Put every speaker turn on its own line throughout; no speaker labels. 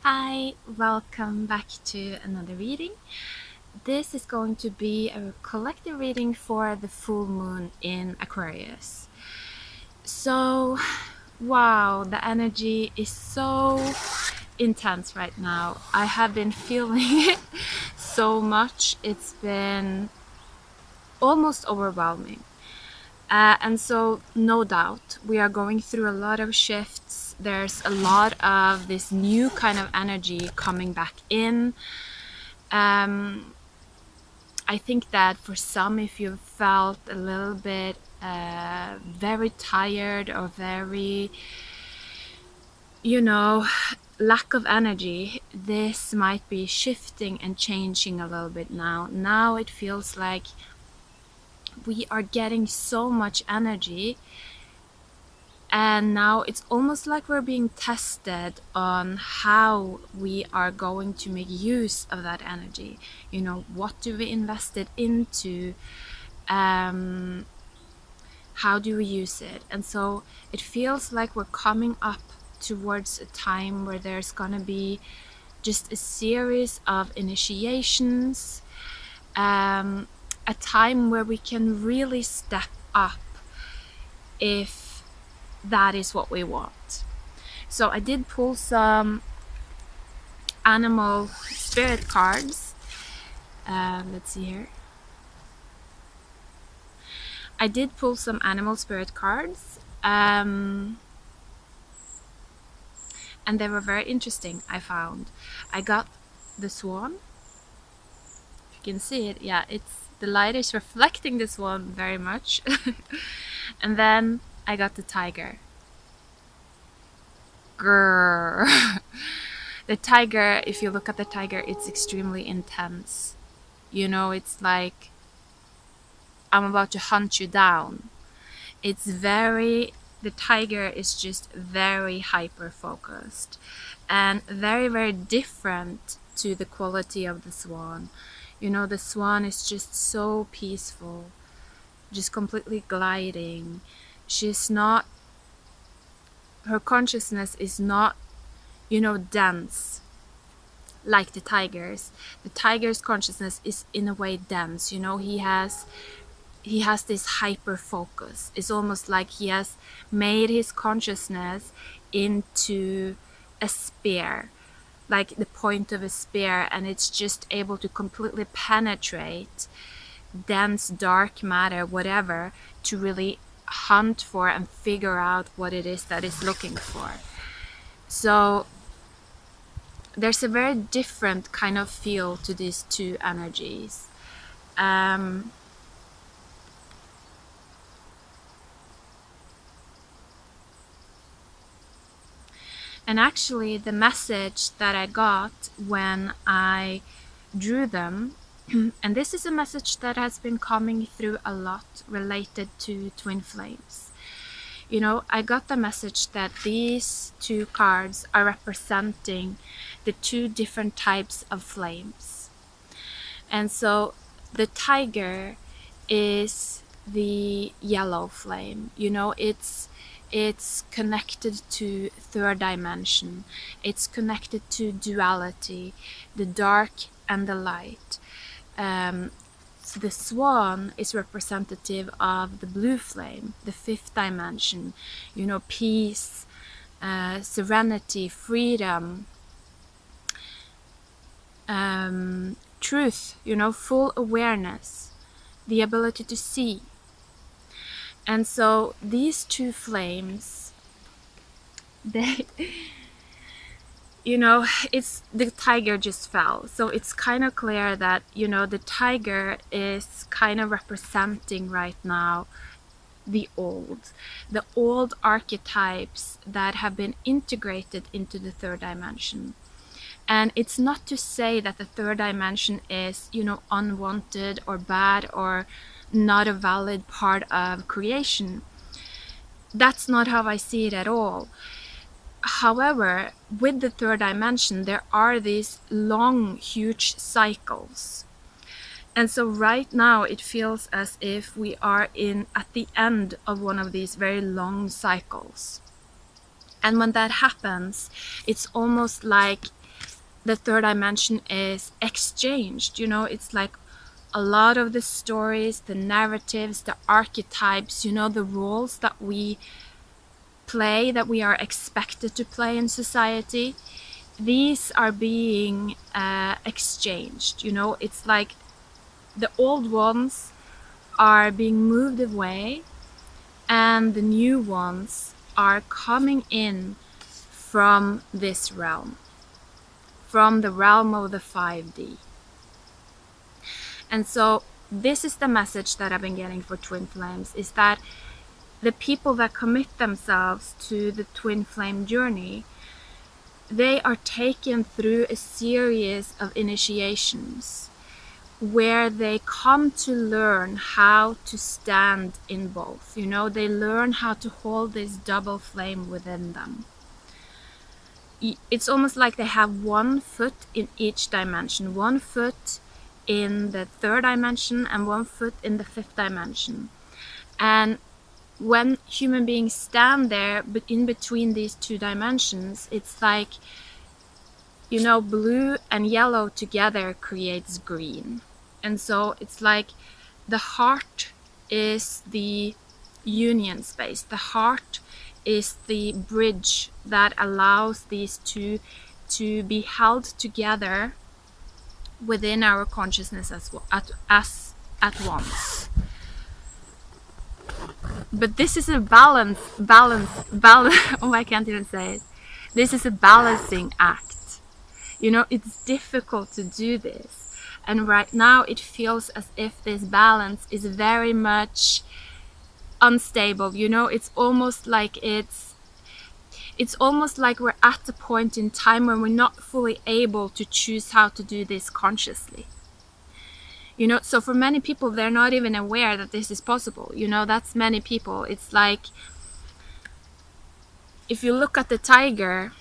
Hi, welcome back to another reading. This is going to be a collective reading for the full moon in Aquarius. So, wow, the energy is so intense right now. I have been feeling it so much. It's been almost overwhelming. And so, no doubt, we are going through a lot of shifts. There's a lot of this new kind of energy coming back in. I think that for some, if you felt a little bit very tired or very, lack of energy, this might be shifting and changing a little bit now. Now it feels like we are getting so much energy, and now it's almost like we're being tested on how we are going to make use of that energy. What do we invest it into? How do we use it? And so it feels like we're coming up towards a time where there's gonna be just a series of initiations, a time where we can really step up if that is what we want. So I did pull some animal spirit cards. Let's see here. I did pull some animal spirit cards, and they were very interesting, I found. I got the swan. If you can see it, yeah, the light is reflecting the swan very much. And then I got the tiger. Grrr. The tiger, if you look at the tiger, it's extremely intense. It's like I'm about to hunt you down. The tiger is just very hyper focused and very, very different to the quality of the swan. The swan is just so peaceful, just completely gliding. Her consciousness is not, dense like the tiger's. The tiger's consciousness is in a way dense. He has this hyper focus. It's almost like he has made his consciousness into a spear, like the point of a spear, and it's just able to completely penetrate dense, dark matter, whatever, to really hunt for and figure out what it is that it's looking for. So there's a very different kind of feel to these two energies. And actually, the message that I got when I drew them, and this is a message that has been coming through a lot related to twin flames. I got the message that these two cards are representing the two different types of flames. And so the tiger is the yellow flame. It's connected to third dimension. It's connected to duality, the dark and the light. The swan is representative of the blue flame, the fifth dimension. Peace, serenity, freedom, truth, full awareness, the ability to see. And so these two flames, they, it's the tiger just fell. So it's kind of clear that, the tiger is kind of representing right now the old archetypes that have been integrated into the third dimension. And it's not to say that the third dimension is, unwanted or bad or not a valid part of creation. That's not how I see it at all. However, with the third dimension, there are these long, huge cycles. And so right now it feels as if we are at the end of one of these very long cycles. And when that happens, it's almost like the third dimension is exchanged. You know, it's like a lot of the stories, the narratives, the archetypes, you know, the roles that we play, that we are expected to play in society, these are being exchanged. You know, it's like the old ones are being moved away and the new ones are coming in from this realm, from the realm of the 5D. And so this is the message that I've been getting for twin flames, is that the people that commit themselves to the twin flame journey, they are taken through a series of initiations where they come to learn how to stand in both. You know, they learn how to hold this double flame within them. It's almost like they have one foot in each dimension, one foot in the third dimension and one foot in the fifth dimension. And when human beings stand there, but in between these two dimensions, it's like, you know, blue and yellow together creates green. And so it's like the heart is the union space. The heart is the bridge that allows these two to be held together within our consciousness as at once. But this is a balance. Oh, I can't even say it. This is a balancing act. You know, it's difficult to do this. And right now it feels as if this balance is very much unstable. You know, it's almost like we're at a point in time when we're not fully able to choose how to do this consciously. You know, so for many people, they're not even aware that this is possible. You know, that's many people. It's like, if you look at the tiger,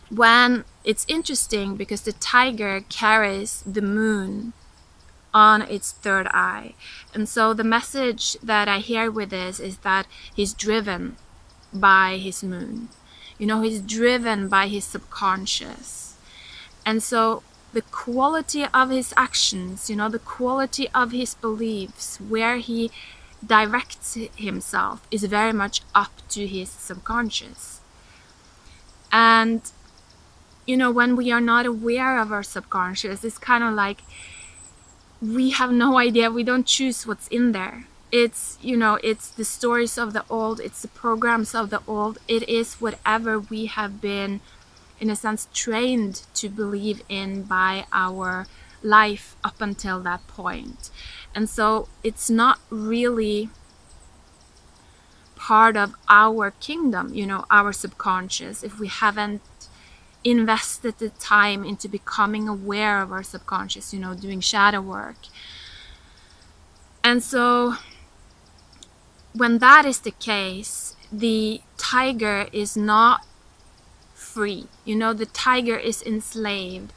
when it's interesting because the tiger carries the moon on its third eye. And so the message that I hear with this is that he's driven by his moon. You know, he's driven by his subconscious. And so the quality of his actions, you know, the quality of his beliefs, where he directs himself is very much up to his subconscious. And, you know, when we are not aware of our subconscious, it's kind of like we have no idea. We don't choose what's in there. It's, you know, it's the stories of the old, it's the programs of the old, it is whatever we have been, in a sense, trained to believe in by our life up until that point. And so it's not really part of our kingdom, you know, our subconscious, if we haven't invested the time into becoming aware of our subconscious, you know, doing shadow work. And so when that is the case, the tiger is not free. You know, the tiger is enslaved.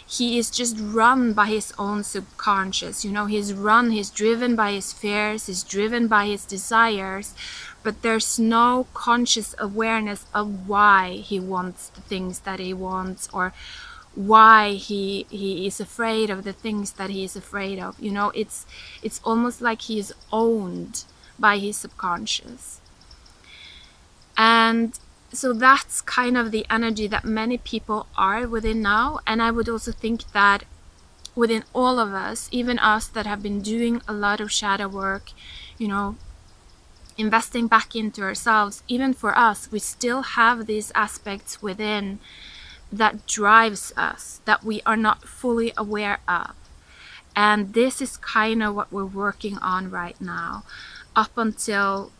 He is just run by his own subconscious. You know, he's driven by his fears, he's driven by his desires, but there's no conscious awareness of why he wants the things that he wants, or why he is afraid of the things that he is afraid of. You know, it's almost like he is owned by his subconscious. And so that's kind of the energy that many people are within now. And I would also think that within all of us, even us that have been doing a lot of shadow work, you know, investing back into ourselves, even for us, we still have these aspects within that drives us, that we are not fully aware of. And this is kind of what we're working on right now, up until,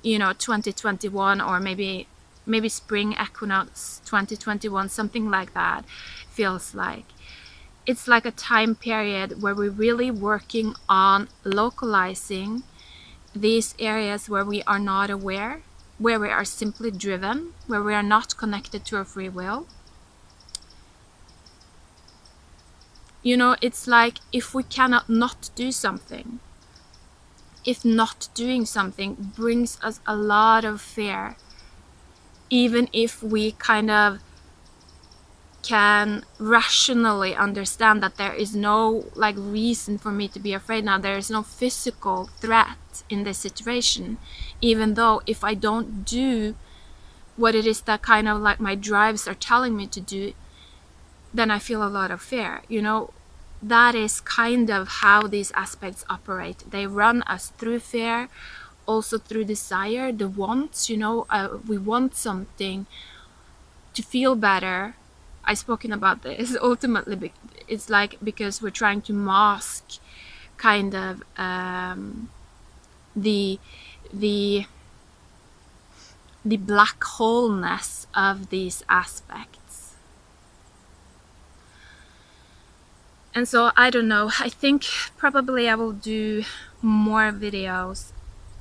you know, 2021, or maybe spring equinox 2021, something like that. Feels like it's like a time period where we're really working on localizing these areas where we are not aware, where we are simply driven, where we are not connected to our free will. You know, it's like if we cannot not do something, if not doing something brings us a lot of fear, even if we kind of can rationally understand that there is no like reason for me to be afraid now. There is no physical threat in this situation, even though if I don't do what it is that kind of like my drives are telling me to do, then I feel a lot of fear. You know, that is kind of how these aspects operate. They run us through fear, also through desire, the wants. You know, we want something to feel better. I've spoken about this. Ultimately, it's like because we're trying to mask kind of the black holeness of these aspects. And so I don't know, I think probably I will do more videos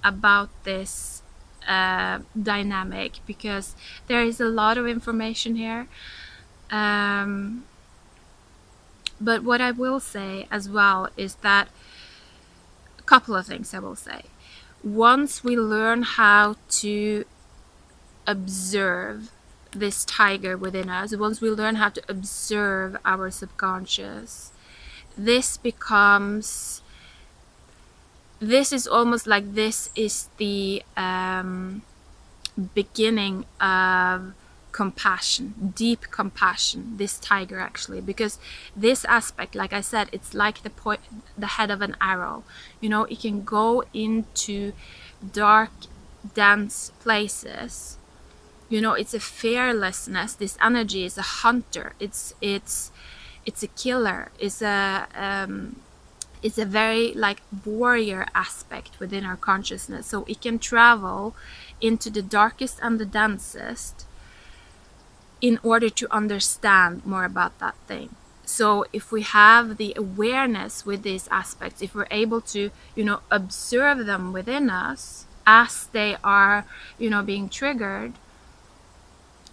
about this dynamic, because there is a lot of information here. But what I will say as well is that a couple of things I will say. Once we learn how to observe this tiger within us, once we learn how to observe our subconscious, this is almost like this is the beginning of compassion, deep compassion, this tiger actually, because this aspect, like I said, it's like the head of an arrow. You know, it can go into dark, dense places. You know, it's a fearlessness. This energy is a hunter. It's a killer. It's a very like warrior aspect within our consciousness. So it can travel into the darkest and the densest in order to understand more about that thing. So if we have the awareness with these aspects, if we're able to, you know, observe them within us as they are, you know, being triggered,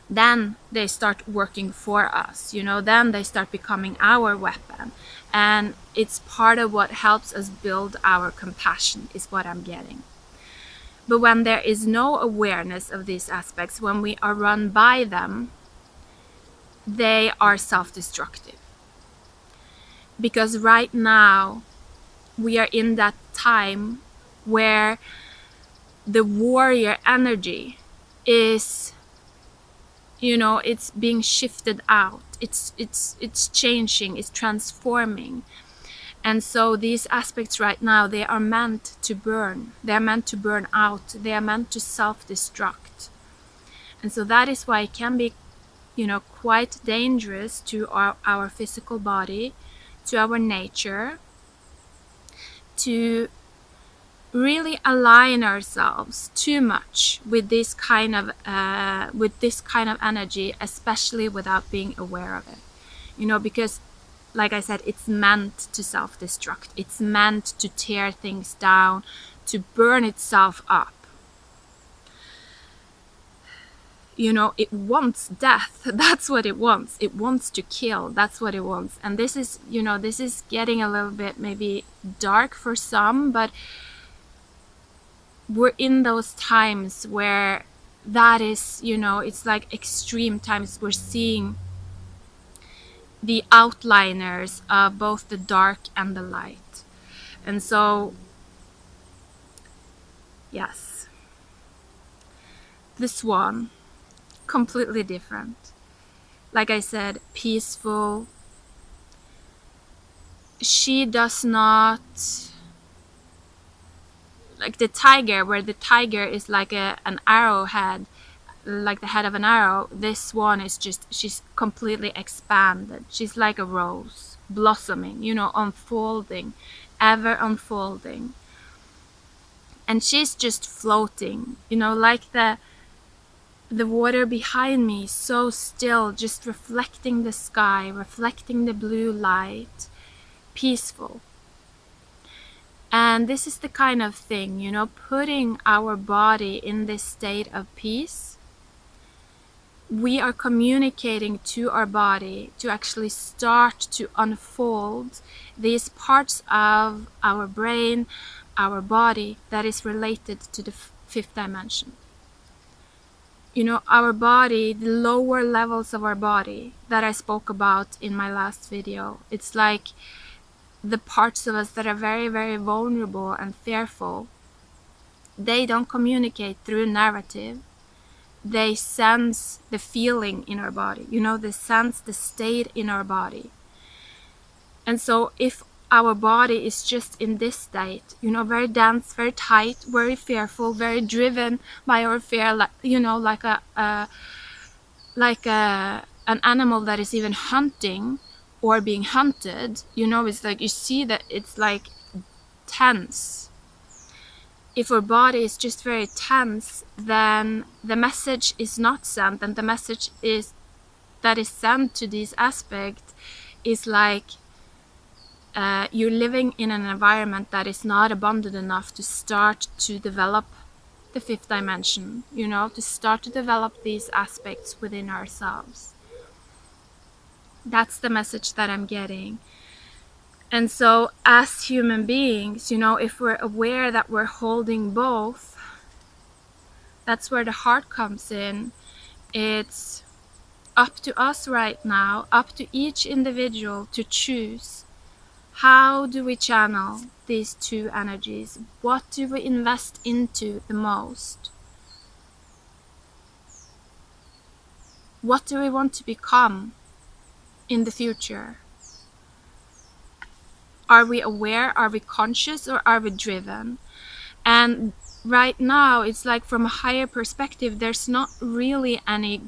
then they start working for us, you know, then they start becoming our weapon. And it's part of what helps us build our compassion, is what I'm getting. But when there is no awareness of these aspects, when we are run by them, they are self-destructive. Because right now we are in that time where the warrior energy is, you know, it's being shifted out, it's changing, it's transforming. And so these aspects right now, they are meant to burn, they are meant to burn out, they are meant to self-destruct. And so that is why it can be, you know, quite dangerous to our physical body, to our nature, to really align ourselves too much with this kind of energy, especially without being aware of it. You know, because like I said, it's meant to self-destruct. It's meant to tear things down, to burn itself up. You know, it wants death. That's what it wants. It wants to kill. That's what it wants. And this is, you know, this is getting a little bit maybe dark for some, but we're in those times where that is, you know, it's like extreme times. We're seeing the outliners of both the dark and the light. And so, yes, the swan, completely different. Like I said, peaceful. She does not, like the tiger, where the tiger is like an arrowhead, like the head of an arrow, this swan is just, she's completely expanded. She's like a rose blossoming, you know, unfolding, ever unfolding. And she's just floating, you know, like the water behind me, so still, just reflecting the sky, reflecting the blue light, peaceful. And this is the kind of thing, you know, putting our body in this state of peace. We are communicating to our body to actually start to unfold these parts of our brain, our body, that is related to the fifth dimension. you know, our body, the lower levels of our body that I spoke about in my last video, it's like the parts of us that are very, very vulnerable and fearful, they don't communicate through narrative. They sense the feeling in our body, you know, they sense the state in our body. And so if our body is just in this state, you know, very dense, very tight, very fearful, very driven by our fear, like, you know, like an animal that is even hunting or being hunted, you know, it's like you see that it's like tense. If our body is just very tense, then the message is not sent, and the message is that is sent to this aspect is like you're living in an environment that is not abundant enough to start to develop the fifth dimension, you know, to start to develop these aspects within ourselves. That's the message that I'm getting. And so as human beings, you know, if we're aware that we're holding both, that's where the heart comes in. It's up to us right now, up to each individual to choose. How do we channel these two energies? What do we invest into the most? What do we want to become in the future? Are we aware? Are we conscious? Or are we driven? And right now, it's like from a higher perspective, there's not really any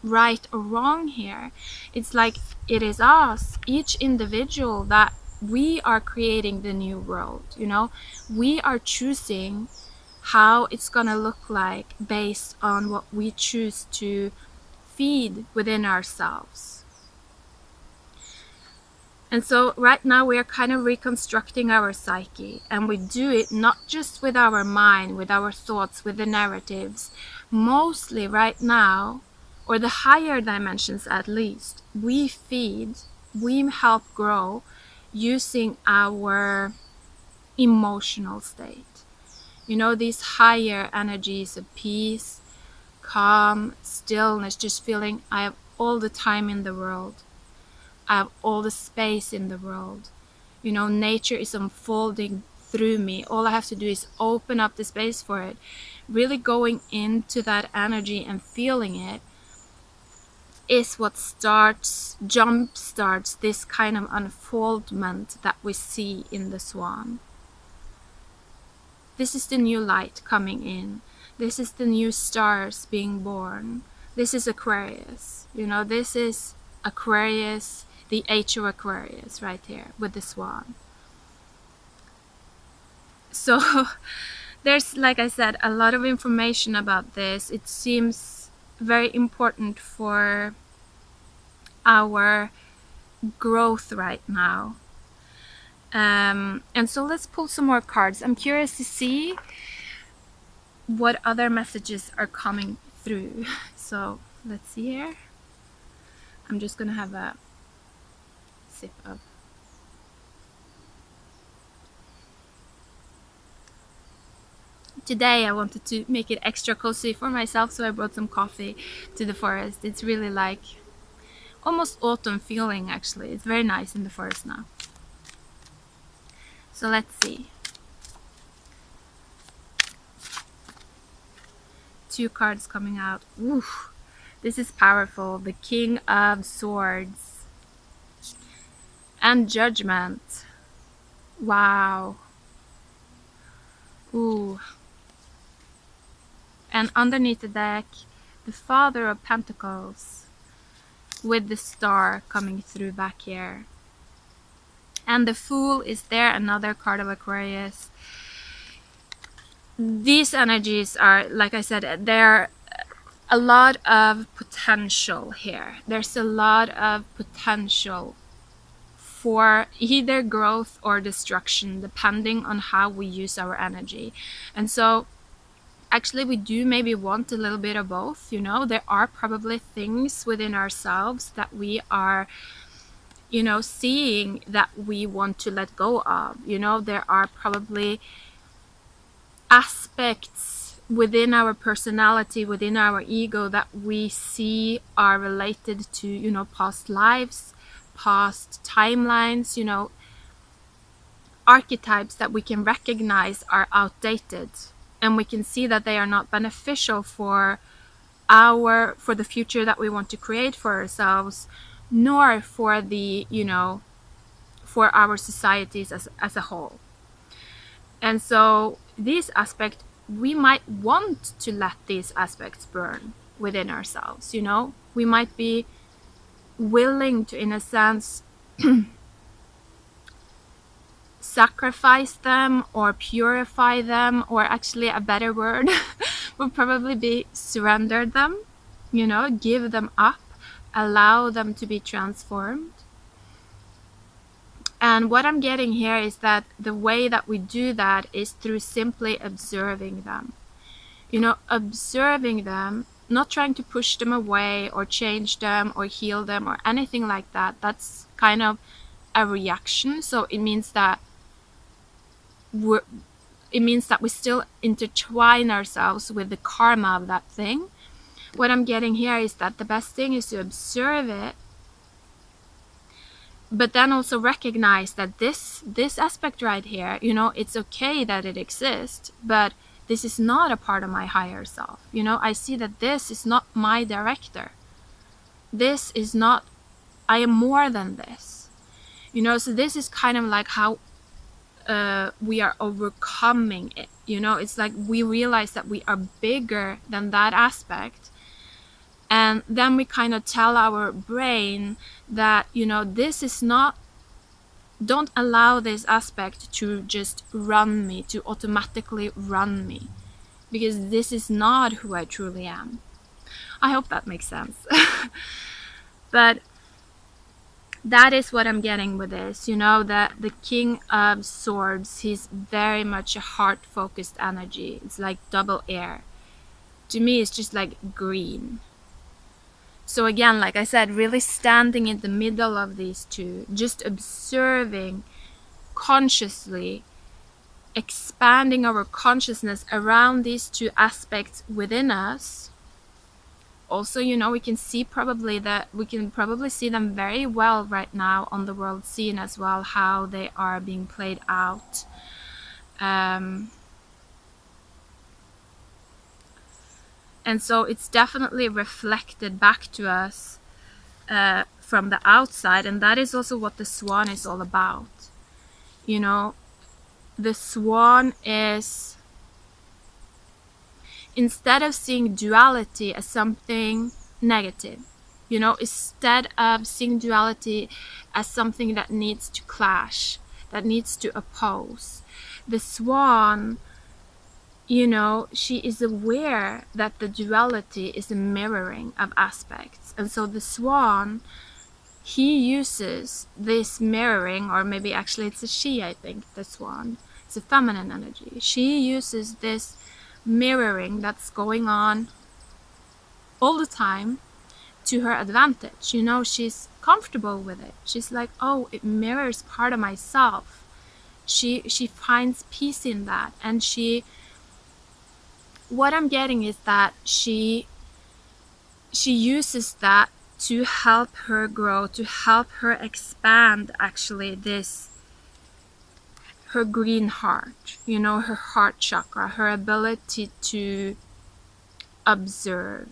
right or wrong here. It's like it is us, each individual, that we are creating the new world, you know. We are choosing how it's gonna look like based on what we choose to feed within ourselves. And so right now we are kind of reconstructing our psyche, and we do it not just with our mind, with our thoughts, with the narratives. Mostly right now, or the higher dimensions at least, we feed, we help grow using our emotional state. You know, these higher energies of peace, calm, stillness, just feeling I have all the time in the world. I have all the space in the world. You know, nature is unfolding through me. All I have to do is open up the space for it. Really going into that energy and feeling it is what jump starts this kind of unfoldment that we see in the swan. This is the new light coming in. This is the new stars being born. This is Aquarius. You know, this is Aquarius, the age of Aquarius right here with the swan. So there's, like I said, a lot of information about this. It seems very important for our growth right now. And so let's pull some more cards. I'm curious to see what other messages are coming through. So let's see here. I'm just gonna have a sip of today. I wanted to make it extra cozy for myself, so I brought some coffee to the forest. It's really like almost autumn feeling, actually. It's very nice in the forest now. So let's see. 2 cards coming out. Oof, this is powerful. The King of Swords and Judgment. Wow. Ooh. And underneath the deck, the Father of Pentacles with the star coming through back here. And the Fool is there, another card of Aquarius. These energies are, like I said, there are a lot of potential here. There's a lot of potential for either growth or destruction, depending on how we use our energy. And so actually we do maybe want a little bit of both, you know. There are probably things within ourselves that we are, you know, seeing that we want to let go of. You know, there are probably aspects within our personality, within our ego, that we see are related to, you know, past lives, past timelines, you know, archetypes that we can recognize are outdated, and we can see that they are not beneficial for the future that we want to create for ourselves, nor for the, you know, for our societies as a whole. And so these aspects, we might want to let these aspects burn within ourselves, you know. We might be willing to, in a sense, sacrifice them or purify them, or actually a better word would probably be surrender them, you know, give them up, allow them to be transformed. And what I'm getting here is that the way that we do that is through simply observing them. You know, observing them, not trying to push them away or change them or heal them or anything like that. That's kind of a reaction. So it means that we still intertwine ourselves with the karma of that thing. What I'm getting here is that the best thing is to observe it, but then also recognize that this aspect right here, you know, it's okay that it exists, but this is not a part of my higher self. You know, I see that this is not my director. This is not, I am more than this. You know, so this is kind of like how we are overcoming it. You know, it's like we realize that we are bigger than that aspect. And then we kind of tell our brain that, you know, this is not, don't allow this aspect to just run me, to automatically run me, because this is not who I truly am. I hope that makes sense. But that is what I'm getting with this, you know, that the King of Swords, he's very much a heart-focused energy. It's like double air. To me, it's just like green. So again, like I said, really standing in the middle of these two, just observing consciously, expanding our consciousness around these two aspects within us. Also, you know, we can probably see them very well right now on the world scene as well, how they are being played out. And so it's definitely reflected back to us from the outside. And that is also what the swan is all about. You know, the swan is, instead of seeing duality as something negative, you know, instead of seeing duality as something that needs to clash, that needs to oppose, the swan, you know, she is aware that the duality is a mirroring of aspects. And so the swan, he uses this mirroring, or maybe actually it's a she, I think, the swan. It's a feminine energy. She uses this mirroring that's going on all the time to her advantage. You know, she's comfortable with it. She's like, oh, it mirrors part of myself. She finds peace in that. And what I'm getting is that she uses that to help her grow, to help her expand actually this, her green heart, you know, her heart chakra, her ability to observe.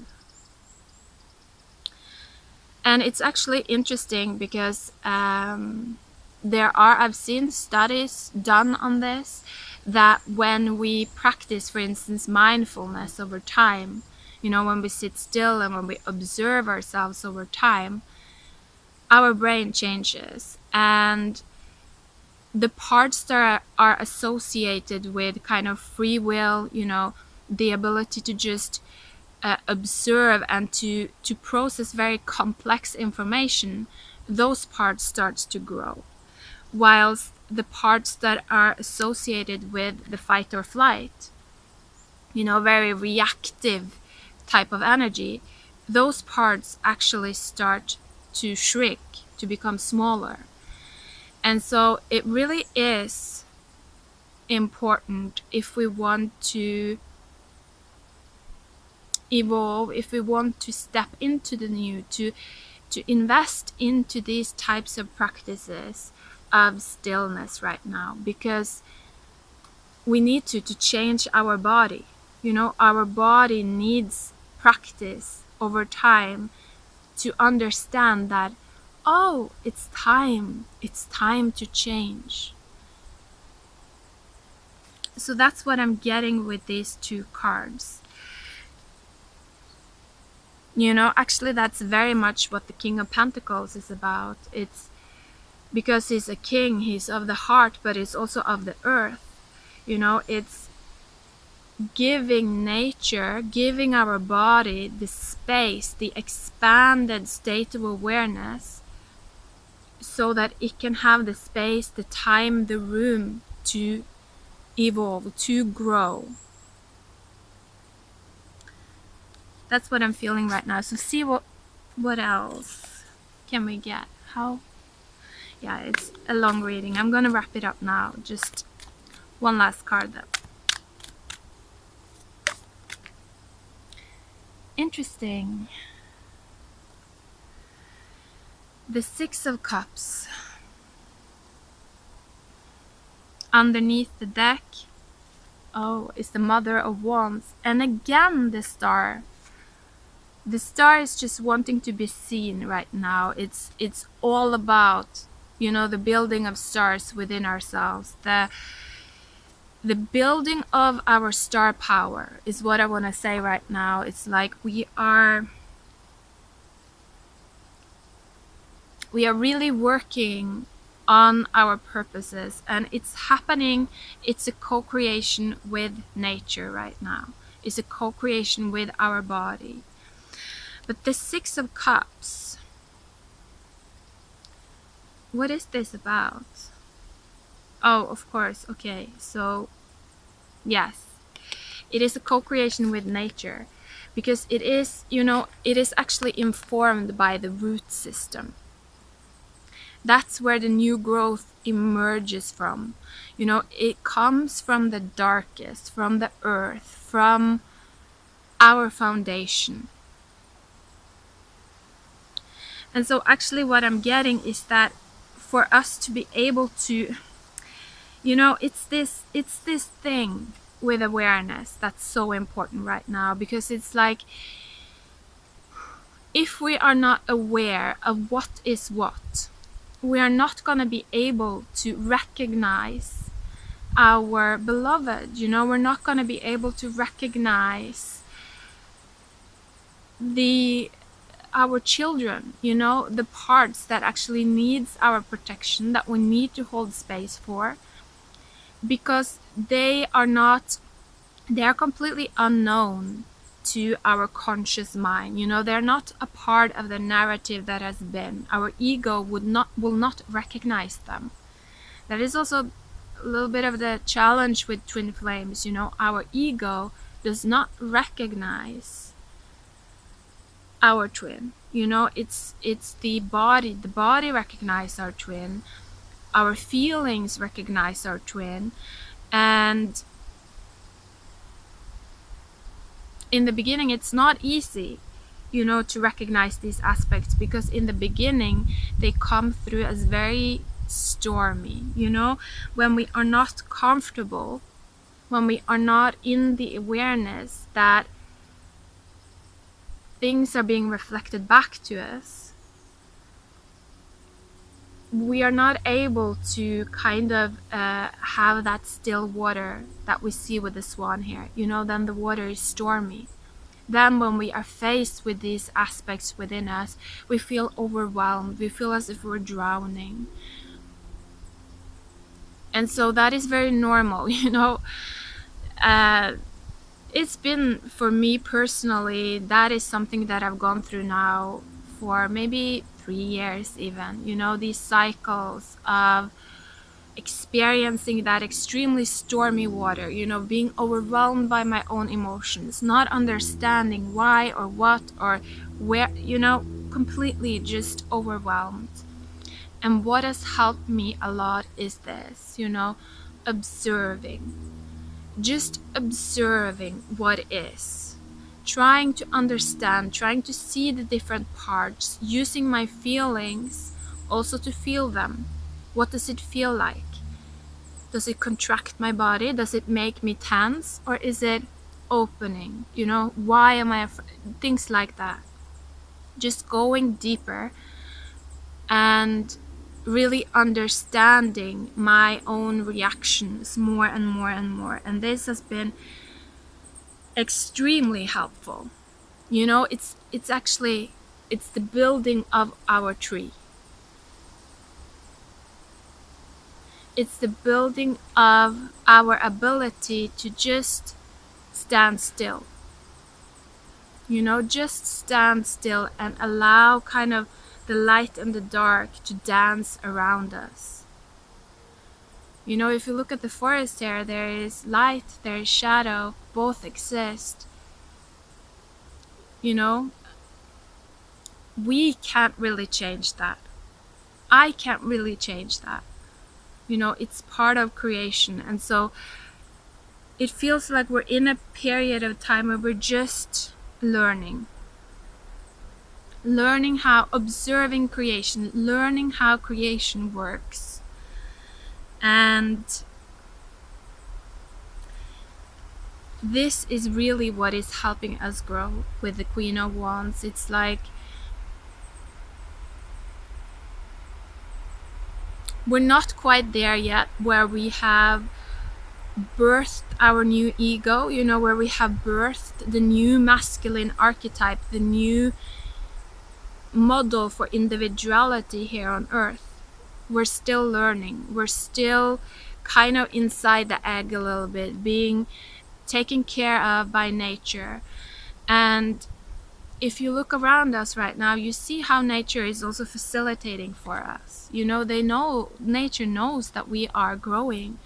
And it's actually interesting because I've seen studies done on this, that when we practice, for instance, mindfulness over time, you know, when we sit still and when we observe ourselves over time, our brain changes. And the parts that are associated with kind of free will, you know, the ability to just observe and to process very complex information, those parts start to grow. Whilst the parts that are associated with the fight or flight, you know, very reactive type of energy, those parts actually start to shrink, to become smaller. And so it really is important, if we want to evolve, if we want to step into the new, to invest into these types of practices of stillness right now, because we need to change our body. Our body needs practice over time to understand that, oh, it's time to change. So that's what I'm getting with these two cards. Actually that's very much what the King of Pentacles is about. It's because he's a king, he's of the heart, but he's also of the earth. It's giving nature, giving our body the space, the expanded state of awareness, so that it can have the space, the time, the room to evolve, to grow. That's what I'm feeling right now. So see what else can we get? Yeah, it's a long reading. I'm gonna wrap it up now. Just one last card though. Interesting. The Six of Cups. Underneath the deck, is the Mother of Wands. And again, the Star. The Star is just wanting to be seen right now. It's all about, the building of stars within ourselves. The building of our star power is what I want to say right now. It's like we are really working on our purposes, and it's happening. It's a co-creation with nature right now. It's a co-creation with our body. But the Six of Cups, what is this about? Oh, of course. Okay, so yes, it is a co-creation with nature, because it is, it is actually informed by the root system. That's where the new growth emerges from. It comes from the darkest, from the earth, from our foundation. And so actually what I'm getting is that for us to be able to, it's this thing with awareness that's so important right now, because it's like, if we are not aware of what is what, we are not going to be able to recognize our beloved. We're not going to be able to recognize our children, the parts that actually needs our protection, that we need to hold space for, because they are completely unknown to our conscious mind. They're not a part of the narrative that has been. Our ego will not recognize them. That is also a little bit of the challenge with twin flames. Our ego does not recognize our twin. It's the body recognizes our twin, our feelings recognize our twin. And in the beginning it's not easy, to recognize these aspects, because in the beginning they come through as very stormy. When we are not comfortable, when we are not in the awareness that things are being reflected back to us, we are not able to kind of have that still water that we see with the swan here. Then the water is stormy. Then when we are faced with these aspects within us, we feel overwhelmed. We feel as if we're drowning. And so that is very normal. It's been, for me personally, that is something that I've gone through now for maybe 3 years even. These cycles of experiencing that extremely stormy water, being overwhelmed by my own emotions, not understanding why or what or where, completely just overwhelmed. And what has helped me a lot is this, observing. Just observing what is. trying to understand, trying to see the different parts, using my feelings also to feel them. What does it feel like? Does it contract my body? Does it make me tense? Or is it opening? Why am I afraid? Things like that. Just going deeper and really understanding my own reactions more and more and more. And this has been extremely helpful. It's actually, it's the building of our tree. It's the building of our ability to just stand still. Just stand still and allow kind of the light and the dark to dance around us. If you look at the forest there is light, there is shadow, both exist. We can't really change that. I can't really change that. It's part of creation. And so it feels like we're in a period of time where we're just learning how, observing creation, learning how creation works. And this is really what is helping us grow with the Queen of Wands. It's like we're not quite there yet where we have birthed our new ego, where we have birthed the new masculine archetype, the new model for individuality here on earth. We're still learning. We're still kind of inside the egg a little bit, being taken care of by nature. And if you look around us right now, you see how nature is also facilitating for us. Nature knows that we are growing,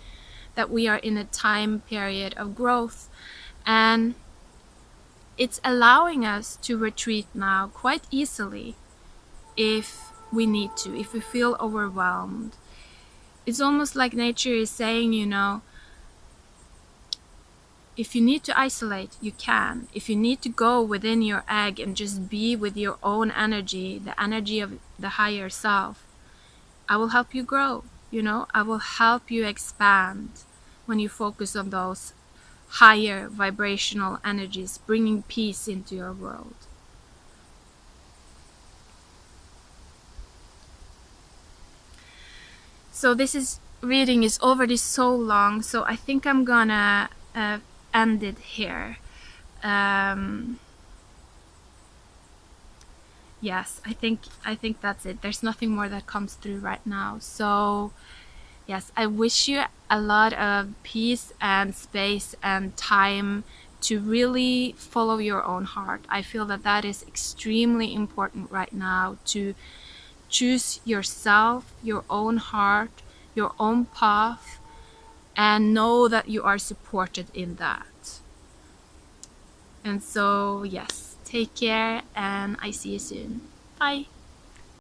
that we are in a time period of growth, and it's allowing us to retreat now quite easily if we need to, if we feel overwhelmed. It's almost like nature is saying, if you need to isolate, you can. If you need to go within your egg and just be with your own energy, the energy of the higher self, I will help you grow. I will help you expand when you focus on those higher vibrational energies, bringing peace into your world. So reading is already so long, so I think I'm gonna end it here. Yes, I think that's it. There's nothing more that comes through right now. So yes, I wish you a lot of peace and space and time to really follow your own heart. I feel that is extremely important right now, to choose yourself, your own heart, your own path, and know that you are supported in that. And so, yes, take care, and I see you soon. Bye.